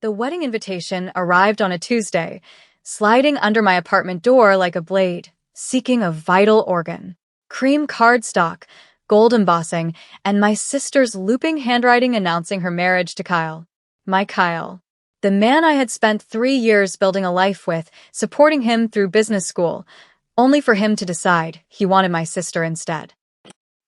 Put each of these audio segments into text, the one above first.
The wedding invitation arrived on a Tuesday, sliding under my apartment door like a blade, seeking a vital organ. Cream cardstock, gold embossing, and my sister's looping handwriting announcing her marriage to Kyle. My Kyle. The man I had spent 3 years building a life with, supporting him through business school, only for him to decide he wanted my sister instead.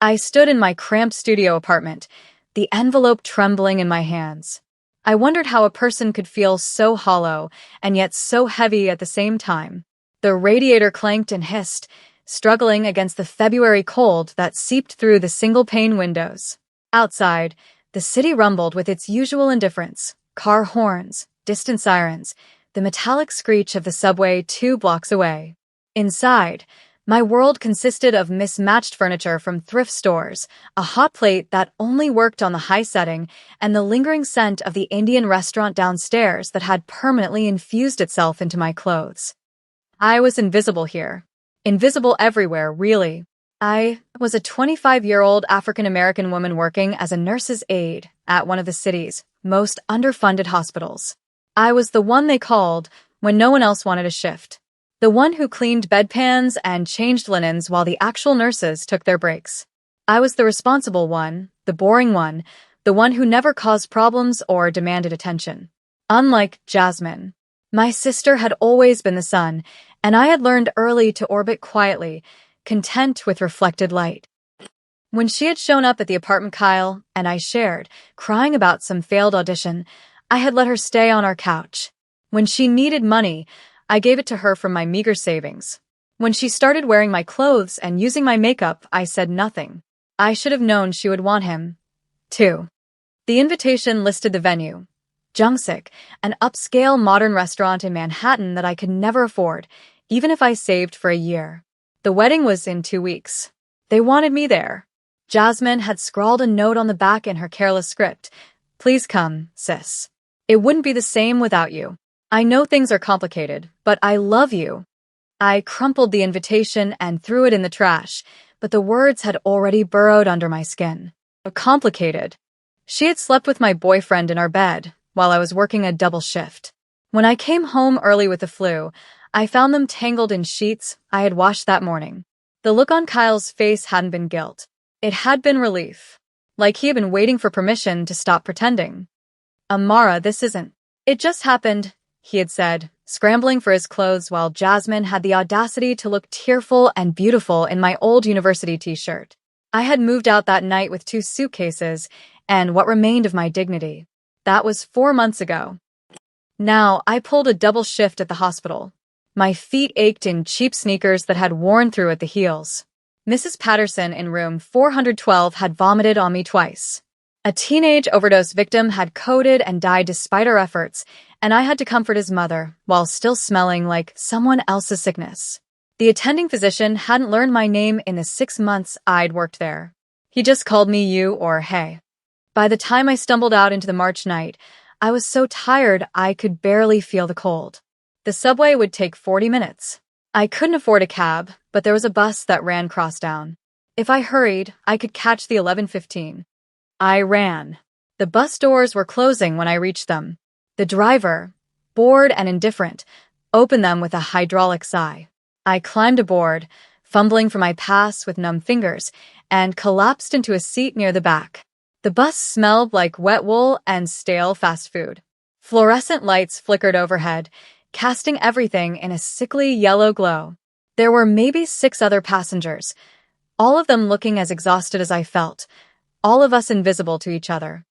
I stood in my cramped studio apartment, the envelope trembling in my hands. I wondered how a person could feel so hollow and yet so heavy at the same time. The radiator clanked and hissed, struggling against the February cold that seeped through the single-pane windows. Outside, the city rumbled with its usual indifference: car horns, distant sirens, the metallic screech of the subway 2 blocks away. Inside, my world consisted of mismatched furniture from thrift stores, a hot plate that only worked on the high setting, and the lingering scent of the Indian restaurant downstairs that had permanently infused itself into my clothes. I was invisible here. Invisible everywhere, really. I was a 25-year-old African-American woman working as a nurse's aide at one of the city's most underfunded hospitals. I was the one they called when no one else wanted a shift. The one who cleaned bedpans and changed linens while the actual nurses took their breaks. I was the responsible one, the boring one, the one who never caused problems or demanded attention. Unlike Jasmine, my sister had always been the sun, and I had learned early to orbit quietly, content with reflected light. When she had shown up at the apartment Kyle and I shared, crying about some failed audition, I had let her stay on our couch. When she needed money, I gave it to her from my meager savings. When she started wearing my clothes and using my makeup, I said nothing. I should have known she would want him, too. The invitation listed the venue: Jungsik, an upscale modern restaurant in Manhattan that I could never afford, even if I saved for a year. The wedding was in 2 weeks. They wanted me there. Jasmine had scrawled a note on the back in her careless script: "Please come, sis. It wouldn't be the same without you. I know things are complicated, but I love you." I crumpled the invitation and threw it in the trash, but the words had already burrowed under my skin. Complicated. She had slept with my boyfriend in our bed while I was working a double shift. When I came home early with the flu, I found them tangled in sheets I had washed that morning. The look on Kyle's face hadn't been guilt. It had been relief. Like he had been waiting for permission to stop pretending. "Amara, this isn't. It just happened," he had said, scrambling for his clothes while Jasmine had the audacity to look tearful and beautiful in my old university t-shirt. I had moved out that night with 2 suitcases and what remained of my dignity. That was 4 months ago. Now, I pulled a double shift at the hospital. My feet ached in cheap sneakers that had worn through at the heels. Mrs. Patterson in room 412 had vomited on me twice. A teenage overdose victim had coded and died despite our efforts, and I had to comfort his mother while still smelling like someone else's sickness. The attending physician hadn't learned my name in the 6 months I'd worked there. He just called me you or hey. By the time I stumbled out into the March night, I was so tired I could barely feel the cold. The subway would take 40 minutes. I couldn't afford a cab, but there was a bus that ran crosstown. If I hurried, I could catch the 11:15. I ran. The bus doors were closing when I reached them. The driver, bored and indifferent, opened them with a hydraulic sigh. I climbed aboard, fumbling for my pass with numb fingers, and collapsed into a seat near the back. The bus smelled like wet wool and stale fast food. Fluorescent lights flickered overhead, casting everything in a sickly yellow glow. There were maybe 6 other passengers, all of them looking as exhausted as I felt, all of us invisible to each other.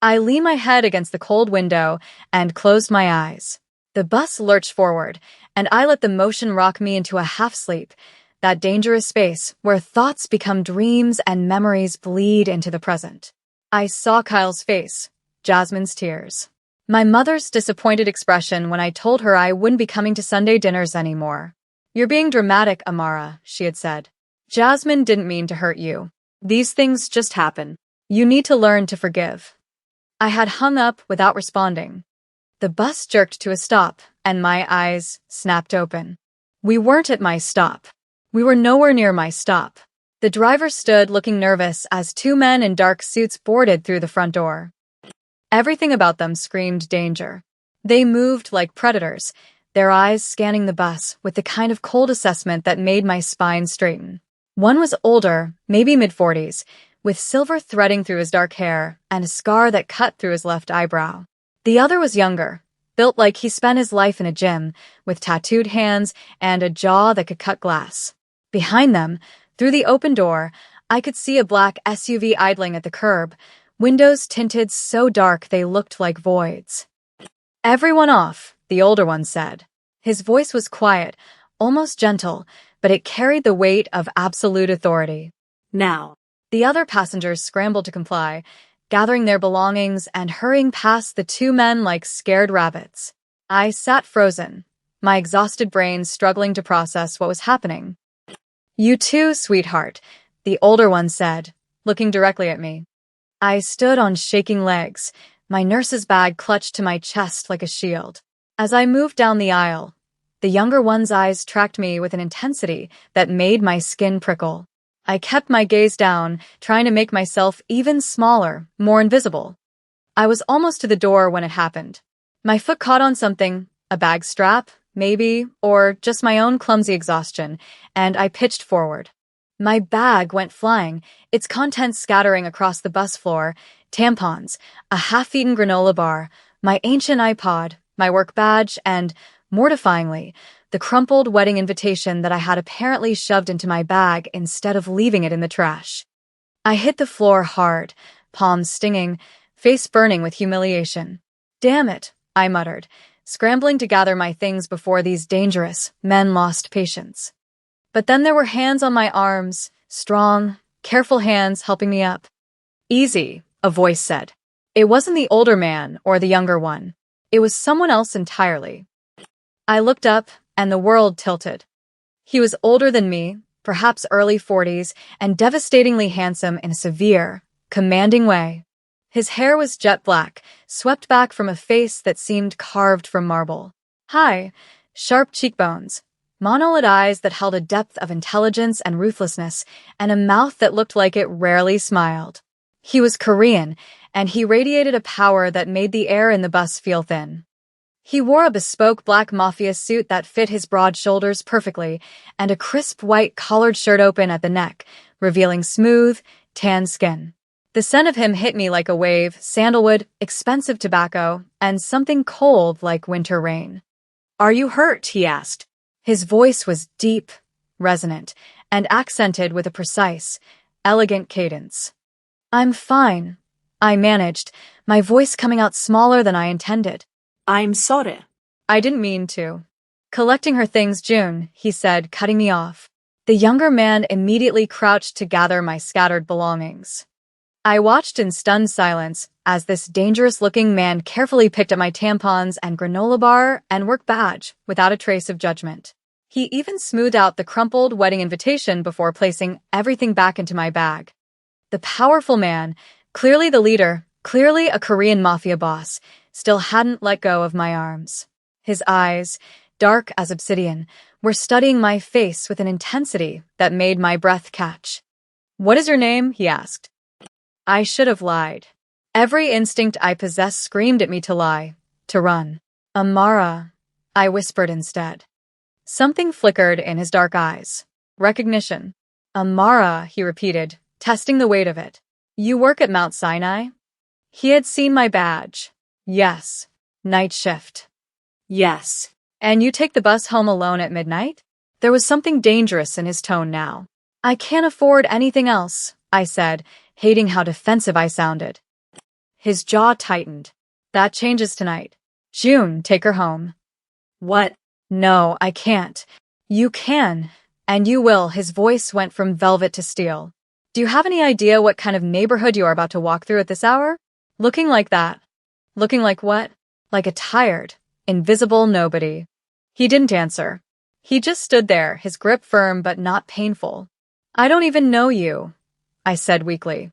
I leaned my head against the cold window and closed my eyes. The bus lurched forward, and I let the motion rock me into a half-sleep, that dangerous space where thoughts become dreams and memories bleed into the present. I saw Kyle's face, Jasmine's tears, my mother's disappointed expression when I told her I wouldn't be coming to Sunday dinners anymore. "You're being dramatic, Amara," she had said. "Jasmine didn't mean to hurt you. These things just happen. You need to learn to forgive." I had hung up without responding. The bus jerked to a stop, and my eyes snapped open. We weren't at my stop. We were nowhere near my stop. The driver stood looking nervous as 2 men in dark suits boarded through the front door. Everything about them screamed danger. They moved like predators, their eyes scanning the bus with the kind of cold assessment that made my spine straighten. One was older, maybe mid-40s, with silver threading through his dark hair and a scar that cut through his left eyebrow. The other was younger, built like he spent his life in a gym, with tattooed hands and a jaw that could cut glass. Behind them, through the open door, I could see a black SUV idling at the curb, windows tinted so dark they looked like voids. "Everyone off," the older one said. His voice was quiet, almost gentle, but it carried the weight of absolute authority. Now. The other passengers scrambled to comply, gathering their belongings and hurrying past the two men like scared rabbits. I sat frozen, my exhausted brain struggling to process what was happening. "You too, sweetheart," the older one said, looking directly at me. I stood on shaking legs, my nurse's bag clutched to my chest like a shield. As I moved down the aisle, the younger one's eyes tracked me with an intensity that made my skin prickle. I kept my gaze down, trying to make myself even smaller, more invisible. I was almost to the door when it happened. My foot caught on something, a bag strap, maybe, or just my own clumsy exhaustion, and I pitched forward. My bag went flying, its contents scattering across the bus floor: tampons, a half-eaten granola bar, my ancient iPod, my work badge, and, mortifyingly, the crumpled wedding invitation that I had apparently shoved into my bag instead of leaving it in the trash. I hit the floor hard, palms stinging, face burning with humiliation. "Damn it," I muttered, scrambling to gather my things before these dangerous men lost patience. But then there were hands on my arms, strong, careful hands helping me up. "Easy," a voice said. It wasn't the older man or the younger one. It was someone else entirely. I looked up, and the world tilted. He was older than me, perhaps early 40s, and devastatingly handsome in a severe, commanding way. His hair was jet black, swept back from a face that seemed carved from marble. High, sharp cheekbones, monolid eyes that held a depth of intelligence and ruthlessness, and a mouth that looked like it rarely smiled. He was Korean, and he radiated a power that made the air in the bus feel thin. He wore a bespoke black Mafia suit that fit his broad shoulders perfectly, and a crisp white collared shirt open at the neck, revealing smooth, tan skin. The scent of him hit me like a wave: sandalwood, expensive tobacco, and something cold like winter rain. "Are you hurt?" he asked. His voice was deep, resonant, and accented with a precise, elegant cadence. "I'm fine," I managed, my voice coming out smaller than I intended. "I'm sorry." "I didn't mean to." "Collecting her things, June," he said, cutting me off. The younger man immediately crouched to gather my scattered belongings. I watched in stunned silence as this dangerous-looking man carefully picked up my tampons and granola bar and work badge without a trace of judgment. He even smoothed out the crumpled wedding invitation before placing everything back into my bag. The powerful man, clearly the leader, clearly a Korean mafia boss, still hadn't let go of my arms. His eyes, dark as obsidian, were studying my face with an intensity that made my breath catch. "What is your name?" he asked. I should have lied. Every instinct I possessed screamed at me to lie, to run. "Amara," I whispered instead. Something flickered in his dark eyes. Recognition. "Amara," he repeated, testing the weight of it. "You work at Mount Sinai?" He had seen my badge. "Yes." "Night shift?" "Yes." "And you take the bus home alone at midnight?" There was something dangerous in his tone now. "I can't afford anything else," I said, hating how defensive I sounded. His jaw tightened. "That changes tonight. June, take her home." "What?" "No, I can't." "You can, and you will." His voice went from velvet to steel. "Do you have any idea what kind of neighborhood you are about to walk through at this hour? Looking like that." "Looking like what?" "Like a tired, invisible nobody." He didn't answer. He just stood there, his grip firm but not painful. "I don't even know you," I said weakly.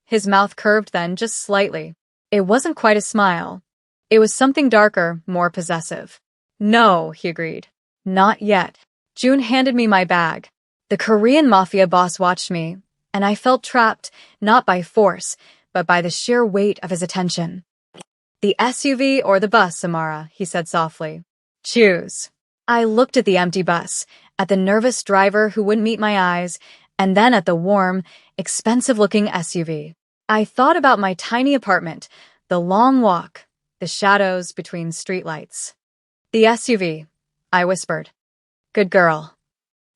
His mouth curved then, just slightly. It wasn't quite a smile. It was something darker, more possessive. "No," he agreed. "Not yet." June handed me my bag. The Korean mafia boss watched me, and I felt trapped, not by force, but by the sheer weight of his attention. The SUV or the bus, Samara, he said softly. Choose. I looked at the empty bus, at the nervous driver who wouldn't meet my eyes, and then at the warm, expensive-looking SUV. I thought about my tiny apartment, the long walk, the shadows between streetlights. The SUV, I whispered. Good girl.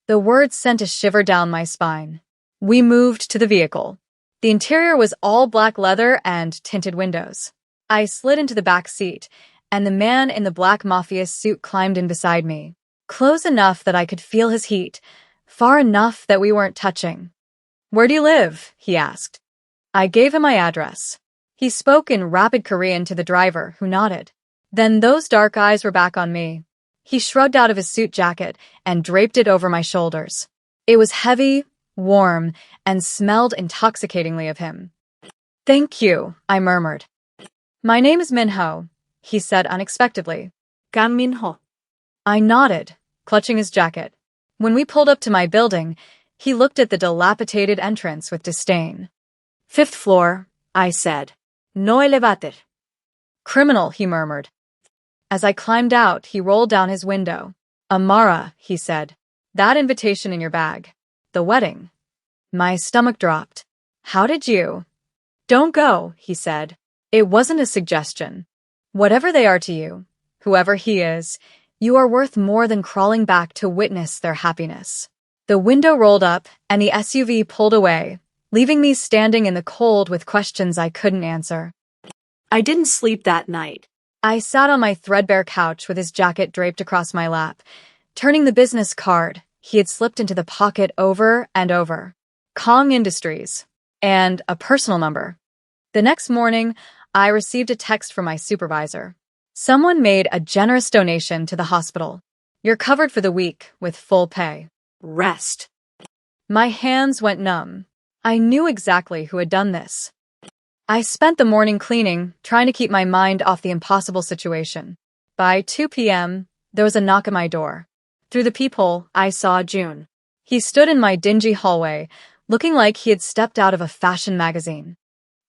The words sent a shiver down my spine. We moved to the vehicle. The interior was all black leather and tinted windows. I slid into the back seat, and the man in the black Mafia suit climbed in beside me. Close enough that I could feel his heat, far enough that we weren't touching. Where do you live? He asked. I gave him my address. He spoke in rapid Korean to the driver, who nodded. Then those dark eyes were back on me. He shrugged out of his suit jacket and draped it over my shoulders. It was heavy, warm, and smelled intoxicatingly of him. Thank you, I murmured. My name is Minho, he said unexpectedly. Kang Minho. I nodded, clutching his jacket. When we pulled up to my building, he looked at the dilapidated entrance with disdain. 5th floor, I said. No elevator. Criminal, he murmured. As I climbed out, he rolled down his window. Amara, he said. That invitation in your bag. The wedding. My stomach dropped. How did you? Don't go, he said. It wasn't a suggestion. Whatever they are to you, whoever he is, you are worth more than crawling back to witness their happiness. The window rolled up, and the SUV pulled away, leaving me standing in the cold with questions I couldn't answer. I didn't sleep that night. I sat on my threadbare couch with his jacket draped across my lap, turning the business card he had slipped into the pocket over and over. Kong Industries. And a personal number. The next morning, I received a text from my supervisor. Someone made a generous donation to the hospital. You're covered for the week with full pay. Rest. My hands went numb. I knew exactly who had done this. I spent the morning cleaning, trying to keep my mind off the impossible situation. By 2 p.m., there was a knock at my door. Through the peephole, I saw June. He stood in my dingy hallway, looking like he had stepped out of a fashion magazine.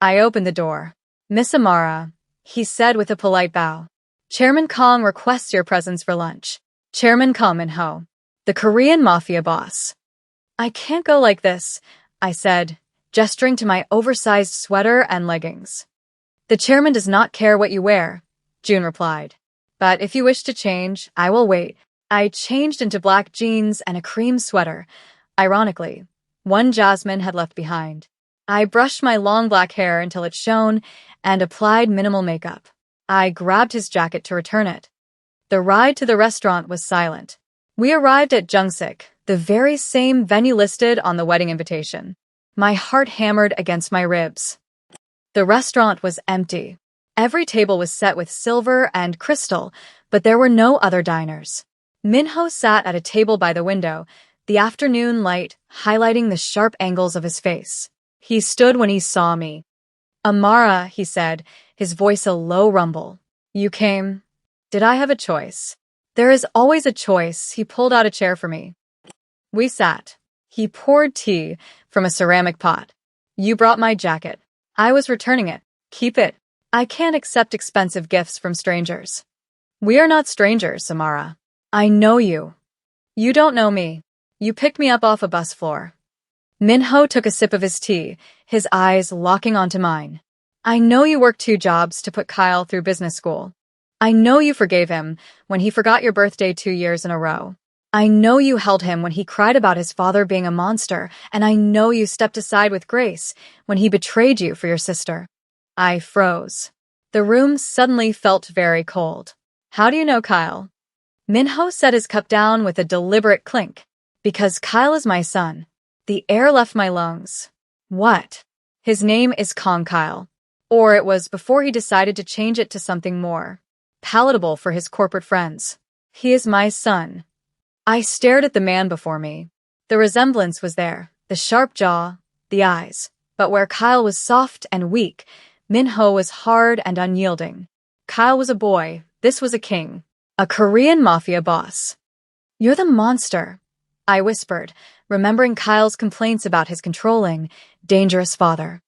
I opened the door. Miss Amara, he said with a polite bow. Chairman Kong requests your presence for lunch. Chairman Kong Min-ho, the Korean Mafia boss. I can't go like this, I said, gesturing to my oversized sweater and leggings. The chairman does not care what you wear, June replied. But if you wish to change, I will wait. I changed into black jeans and a cream sweater. Ironically, one Jasmine had left behind. I brushed my long black hair until it shone and applied minimal makeup. I grabbed his jacket to return it. The ride to the restaurant was silent. We arrived at Jungsik, the very same venue listed on the wedding invitation. My heart hammered against my ribs. The restaurant was empty. Every table was set with silver and crystal, but there were no other diners. Minho sat at a table by the window, the afternoon light highlighting the sharp angles of his face. He stood when he saw me. Amara, he said, his voice a low rumble. You came. Did I have a choice? There is always a choice. He pulled out a chair for me. We sat. He poured tea from a ceramic pot. You brought my jacket. I was returning it. Keep it. I can't accept expensive gifts from strangers. We are not strangers, Samara. I know you. You don't know me. You picked me up off a bus floor. Minho took a sip of his tea, his eyes locking onto mine. I know you worked 2 jobs to put Kyle through business school. I know you forgave him when he forgot your birthday 2 years in a row. I know you held him when he cried about his father being a monster, and I know you stepped aside with grace when he betrayed you for your sister. I froze. The room suddenly felt very cold. How do you know Kyle? Minho set his cup down with a deliberate clink. Because Kyle is my son. The air left my lungs. What? His name is Kong Kyle. Or it was before he decided to change it to something more palatable for his corporate friends. He is my son. I stared at the man before me. The resemblance was there, the sharp jaw, the eyes. But where Kyle was soft and weak, Minho was hard and unyielding. Kyle was a boy, this was a king. A Korean Mafia boss. You're the monster, I whispered, remembering Kyle's complaints about his controlling, dangerous father.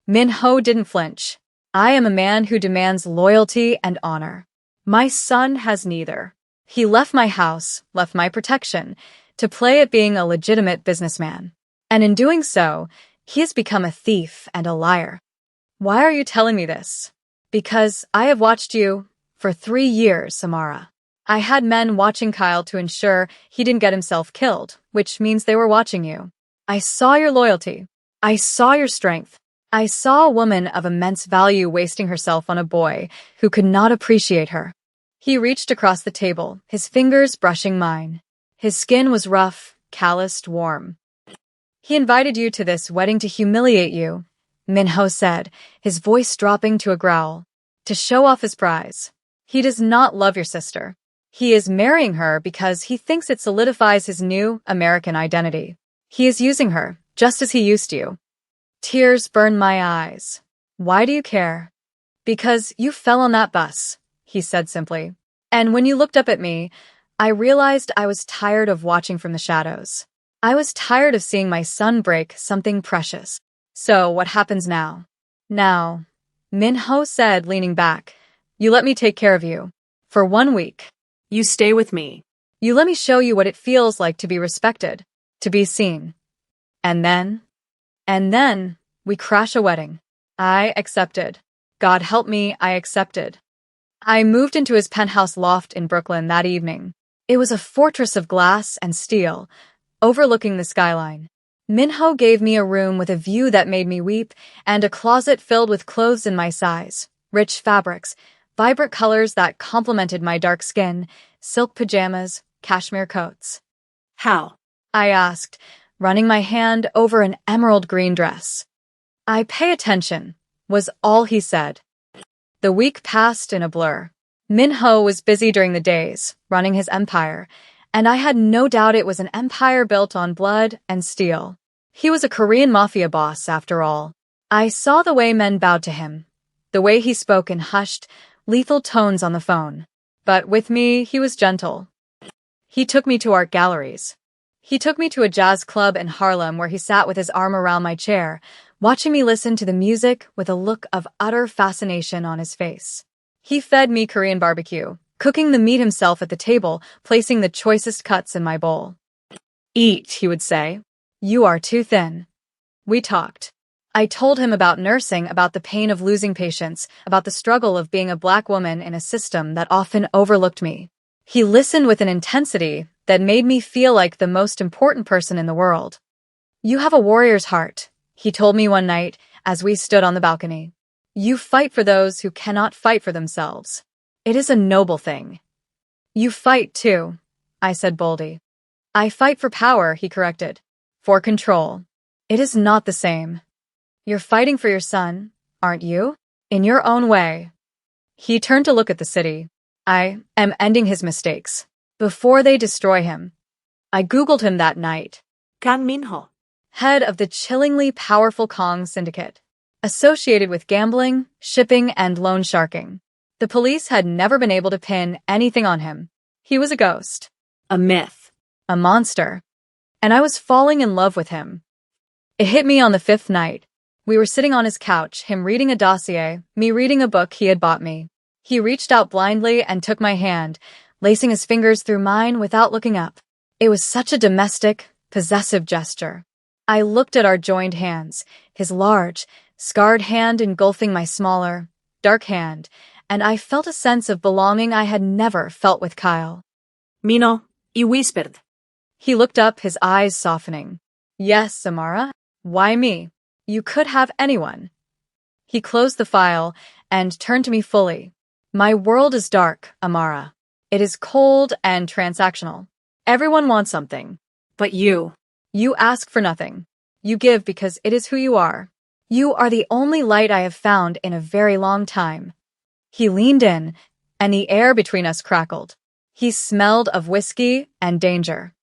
Minho didn't flinch. I am a man who demands loyalty and honor. My son has neither. He left my house, left my protection, to play at being a legitimate businessman. And in doing so, he has become a thief and a liar. Why are you telling me this? Because I have watched you for 3 years, Samara. I had men watching Kyle to ensure he didn't get himself killed, which means they were watching you. I saw your loyalty. I saw your strength. I saw a woman of immense value wasting herself on a boy who could not appreciate her. He reached across the table, his fingers brushing mine. His skin was rough, calloused, warm. He invited you to this wedding to humiliate you, Minho said, his voice dropping to a growl, to show off his prize. He does not love your sister. He is marrying her because he thinks it solidifies his new American identity. He is using her, just as he used you. Tears burned my eyes. Why do you care? Because you fell on that bus, he said simply. And when you looked up at me, I realized I was tired of watching from the shadows. I was tired of seeing my son break something precious. So what happens now? Now, Minho said, leaning back, you let me take care of you. For 1 week. You stay with me. You let me show you what it feels like to be respected, to be seen. And then we crash a wedding. I accepted. God help me, I accepted. I moved into his penthouse loft in Brooklyn that evening. It was a fortress of glass and steel, overlooking the skyline. Minho gave me a room with a view that made me weep and a closet filled with clothes in my size, rich fabrics, vibrant colors that complemented my dark skin, silk pajamas, cashmere coats. How? I asked, running my hand over an emerald green dress. I pay attention, was all he said. The week passed in a blur. Minho was busy during the days, running his empire, and I had no doubt it was an empire built on blood and steel. He was a Korean Mafia boss, after all. I saw the way men bowed to him, the way he spoke in hushed, lethal tones on the phone. But with me, he was gentle. He took me to art galleries. He took me to a jazz club in Harlem where he sat with his arm around my chair, watching me listen to the music with a look of utter fascination on his face. He fed me Korean barbecue, cooking the meat himself at the table, placing the choicest cuts in my bowl. Eat, he would say. You are too thin. We talked. I told him about nursing, about the pain of losing patients, about the struggle of being a black woman in a system that often overlooked me. He listened with an intensity that made me feel like the most important person in the world. You have a warrior's heart, he told me one night as we stood on the balcony. You fight for those who cannot fight for themselves. It is a noble thing. You fight, too, I said boldly. I fight for power, he corrected. For control. It is not the same. You're fighting for your son, aren't you? In your own way. He turned to look at the city. I am ending his mistakes. Before they destroy him. I Googled him that night. Kang Minho. Head of the chillingly powerful Kong syndicate. Associated with gambling, shipping, and loan sharking. The police had never been able to pin anything on him. He was a ghost. A myth. A monster. And I was falling in love with him. It hit me on the 5th night. We were sitting on his couch, him reading a dossier, me reading a book he had bought me. He reached out blindly and took my hand, lacing his fingers through mine without looking up. It was such a domestic, possessive gesture. I looked at our joined hands, his large, scarred hand engulfing my smaller, dark hand, and I felt a sense of belonging I had never felt with Kyle. Minho, he whispered. He looked up, his eyes softening. Yes, Samara. Why me? You could have anyone. He closed the file and turned to me fully. My world is dark, Amara. It is cold and transactional. Everyone wants something. But you. You ask for nothing. You give because it is who you are. You are the only light I have found in a very long time. He leaned in, and the air between us crackled. He smelled of whiskey and danger.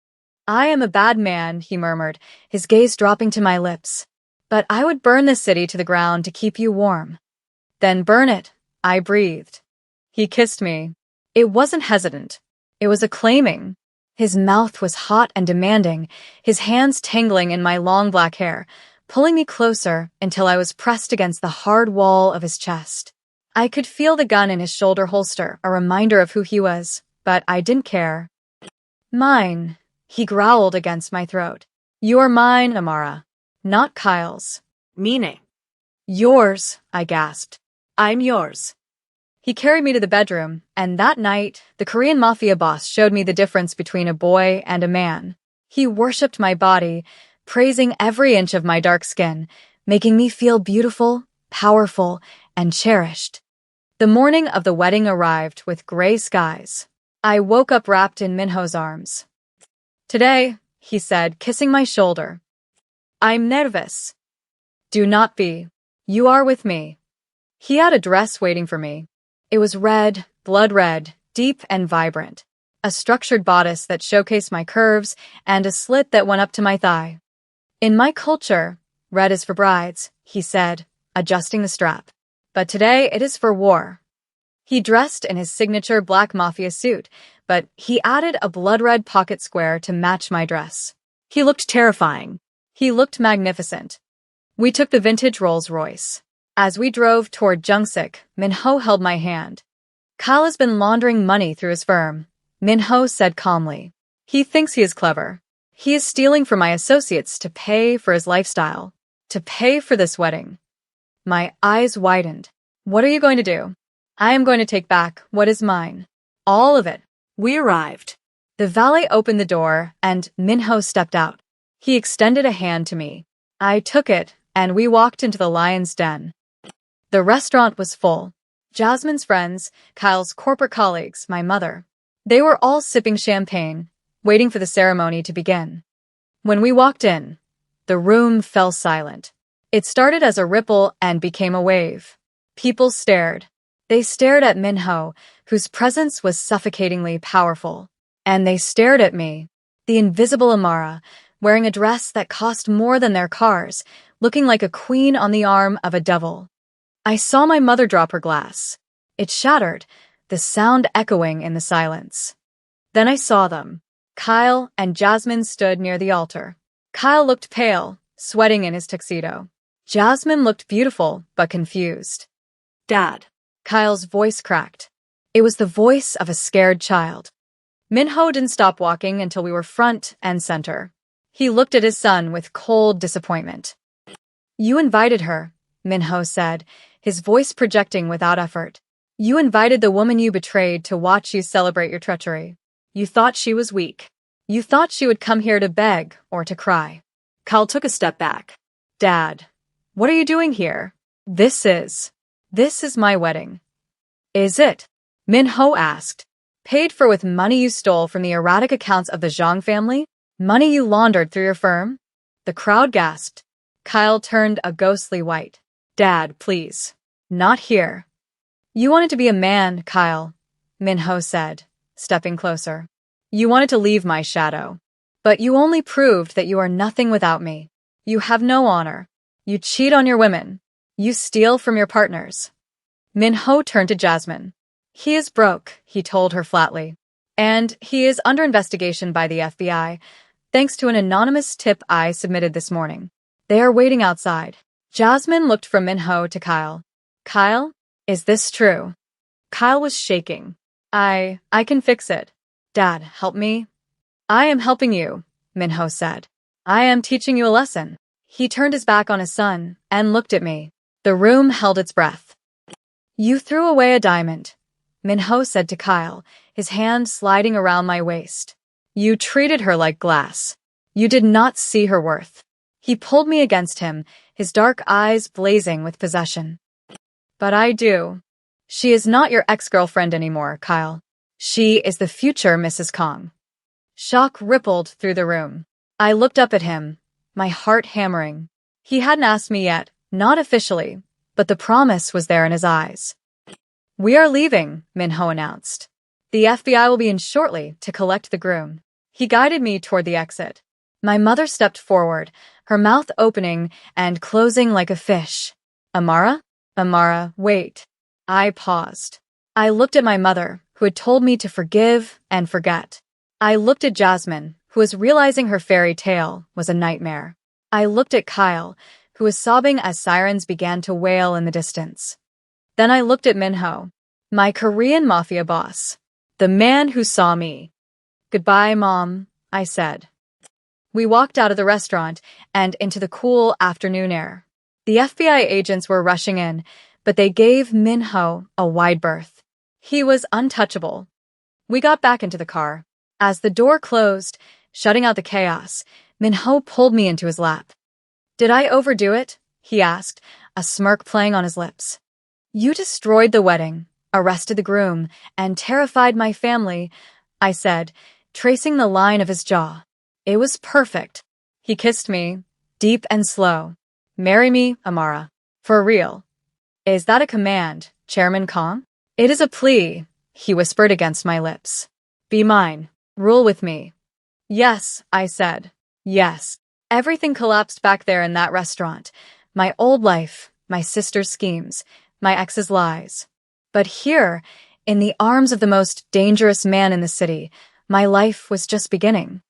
I am a bad man, he murmured, his gaze dropping to my lips. But I would burn this city to the ground to keep you warm. Then burn it, I breathed. He kissed me. It wasn't hesitant. It was acclaiming. His mouth was hot and demanding, his hands tangling in my long black hair, pulling me closer until I was pressed against the hard wall of his chest. I could feel the gun in his shoulder holster, a reminder of who he was, but I didn't care. Mine, he growled against my throat. You're mine, Amara. Not Kyle's. Mine. Yours, I gasped. I'm yours. He carried me to the bedroom, and that night, the Korean Mafia boss showed me the difference between a boy and a man. He worshipped my body, praising every inch of my dark skin, making me feel beautiful, powerful, and cherished. The morning of the wedding arrived with gray skies. I woke up wrapped in Minho's arms. Today, he said, kissing my shoulder. I'm nervous. Do not be. You are with me. He had a dress waiting for me. It was red, blood red, deep and vibrant. A structured bodice that showcased my curves and a slit that went up to my thigh. In my culture, red is for brides, he said, adjusting the strap. But today it is for war. He dressed in his signature black Mafia suit, but he added a blood-red pocket square to match my dress. He looked terrifying. He looked magnificent. We took the vintage Rolls-Royce. As we drove toward Jungsik, Minho held my hand. Kyle has been laundering money through his firm, Minho said calmly. He thinks he is clever. He is stealing from my associates to pay for his lifestyle, to pay for this wedding. My eyes widened. What are you going to do? I am going to take back what is mine. All of it. We arrived. The valet opened the door, and Minho stepped out. He extended a hand to me. I took it, and we walked into the lion's den. The restaurant was full. Jasmine's friends, Kyle's corporate colleagues, my mother. They were all sipping champagne, waiting for the ceremony to begin. When we walked in, the room fell silent. It started as a ripple and became a wave. People stared. They stared at Minho, whose presence was suffocatingly powerful. And they stared at me, the invisible Amara, wearing a dress that cost more than their cars, looking like a queen on the arm of a devil. I saw my mother drop her glass. It shattered, the sound echoing in the silence. Then I saw them. Kyle and Jasmine stood near the altar. Kyle looked pale, sweating in his tuxedo. Jasmine looked beautiful, but confused. Dad. Kyle's voice cracked. It was the voice of a scared child. Minho didn't stop walking until we were front and center. He looked at his son with cold disappointment. You invited her, Minho said, his voice projecting without effort. You invited the woman you betrayed to watch you celebrate your treachery. You thought she was weak. You thought she would come here to beg or to cry. Kyle took a step back. Dad, what are you doing here? This is my wedding. Is it? Minho asked. Paid for with money you stole from the erratic accounts of the Zhang family? Money you laundered through your firm? The crowd gasped. Kyle turned a ghostly white. Dad, please. Not here. You wanted to be a man, Kyle, Minho said, stepping closer. You wanted to leave my shadow. But you only proved that you are nothing without me. You have no honor. You cheat on your women. You steal from your partners. Minho turned to Jasmine. He is broke, he told her flatly. And he is under investigation by the FBI, thanks to an anonymous tip I submitted this morning. They are waiting outside. Jasmine looked from Minho to Kyle. Kyle, is this true? Kyle was shaking. I can fix it. Dad, help me. I am helping you, Minho said. I am teaching you a lesson. He turned his back on his son and looked at me. The room held its breath. You threw away a diamond, Minho said to Kyle, his hand sliding around my waist. You treated her like glass. You did not see her worth. He pulled me against him, his dark eyes blazing with possession. But I do. She is not your ex-girlfriend anymore, Kyle. She is the future Mrs. Kong. Shock rippled through the room. I looked up at him, my heart hammering. He hadn't asked me yet, not officially, but the promise was there in his eyes. We are leaving, Minho announced. The FBI will be in shortly to collect the groom. He guided me toward the exit. My mother stepped forward, her mouth opening and closing like a fish. Amara? Amara, wait. I paused. I looked at my mother, who had told me to forgive and forget. I looked at Jasmine, who was realizing her fairy tale was a nightmare. I looked at Kyle, who was sobbing as sirens began to wail in the distance. Then I looked at Minho, my Korean Mafia boss, the man who saw me. "Goodbye, Mom," I said. We walked out of the restaurant and into the cool afternoon air. The FBI agents were rushing in, but they gave Minho a wide berth. He was untouchable. We got back into the car. As the door closed, shutting out the chaos, Minho pulled me into his lap. "Did I overdo it?" he asked, a smirk playing on his lips. "You destroyed the wedding, arrested the groom, and terrified my family," I said, tracing the line of his jaw. "It was perfect." He kissed me, deep and slow. "Marry me, Amara. For real." "Is that a command, Chairman Kong?" "It is a plea," he whispered against my lips. "Be mine. Rule with me." "Yes," I said. "Yes." Everything collapsed back there in that restaurant. My old life, my sister's schemes, my ex's lies. But here, in the arms of the most dangerous man in the city, my life was just beginning.